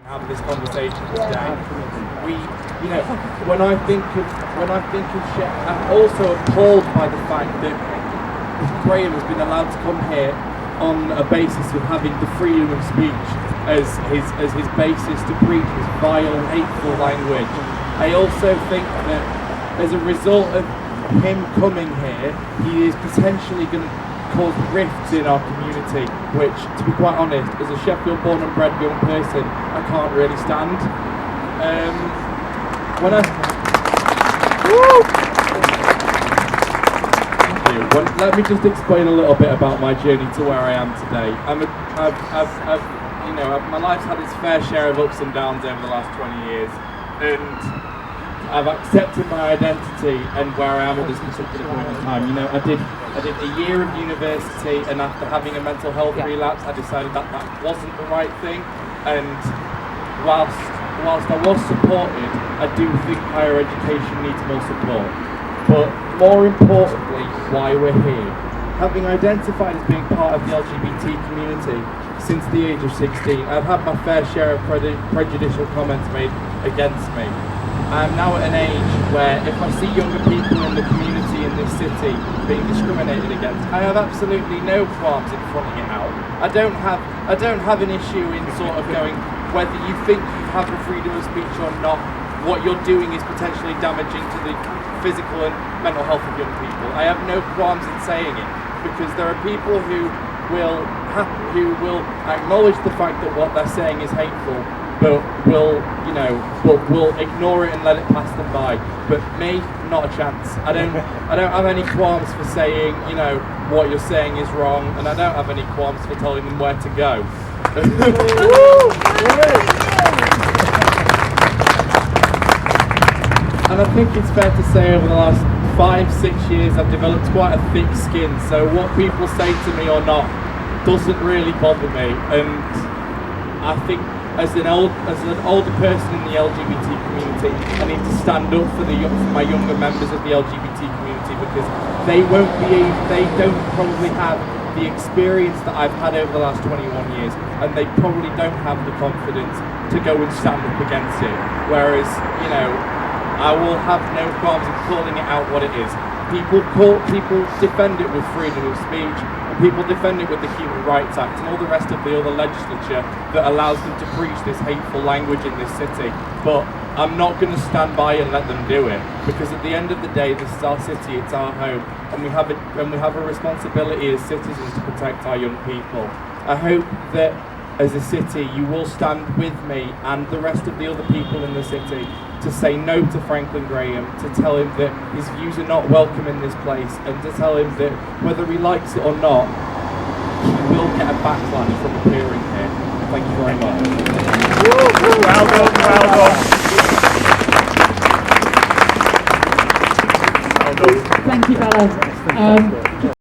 Have this conversation today. When I think of Sheffield, I'm also appalled by the fact that Graham has been allowed to come here on a basis of having the freedom of speech as his basis to preach his vile, hateful language. I also think that as a result of him coming here, he is potentially going to cause rifts in our community, which, to be quite honest, as a Sheffield born and bred young person, I can't really stand. Let me just explain a little bit about my journey to where I am today. My life's had its fair share of ups and downs over the last 20 years, and I've accepted my identity and where I am at this particular point in time. I did a year of university, and after having a mental health relapse, I decided that wasn't the right thing. And whilst I was supported, I do think higher education needs more support. But more importantly, why we're here. Having identified as being part of the LGBT community since the age of 16, I've had my fair share of prejudicial comments made against me. I'm now at an age where if I see younger people in the community in this city being discriminated against, I have absolutely no qualms in fronting it out. I don't have an issue in sort of going, whether you think you have the freedom of speech or not, what you're doing is potentially damaging to the physical and mental health of young people. I have no qualms in saying it, because there are people who will acknowledge the fact that what they're saying is hateful, but will ignore it and let it pass them by. But me, not a chance. I don't have any qualms for saying, what you're saying is wrong, and I don't have any qualms for telling them where to go. And I think it's fair to say over the last 5-6 years I've developed quite a thick skin, so what people say to me or not doesn't really bother me. And I think as an older person in the LGBT community, I need to stand up for my younger members of the LGBT community, because they don't probably have the experience that I've had over the last 21 years, and they probably don't have the confidence to go and stand up against it. Whereas, I will have no qualms in calling it out what it is. People defend it with freedom of speech, and people defend it with the Human Rights Act and all the rest of the other legislature that allows them to preach this hateful language in this city. But I'm not going to stand by and let them do it, because at the end of the day, this is our city, it's our home, and we have a responsibility as citizens to protect our young people. I hope that as a city, you will stand with me and the rest of the other people in the city to say no to Franklin Graham, to tell him that his views are not welcome in this place, and to tell him that whether he likes it or not, he will get a backlash from appearing here. Thank you very much. Well done. Thank you, Bella.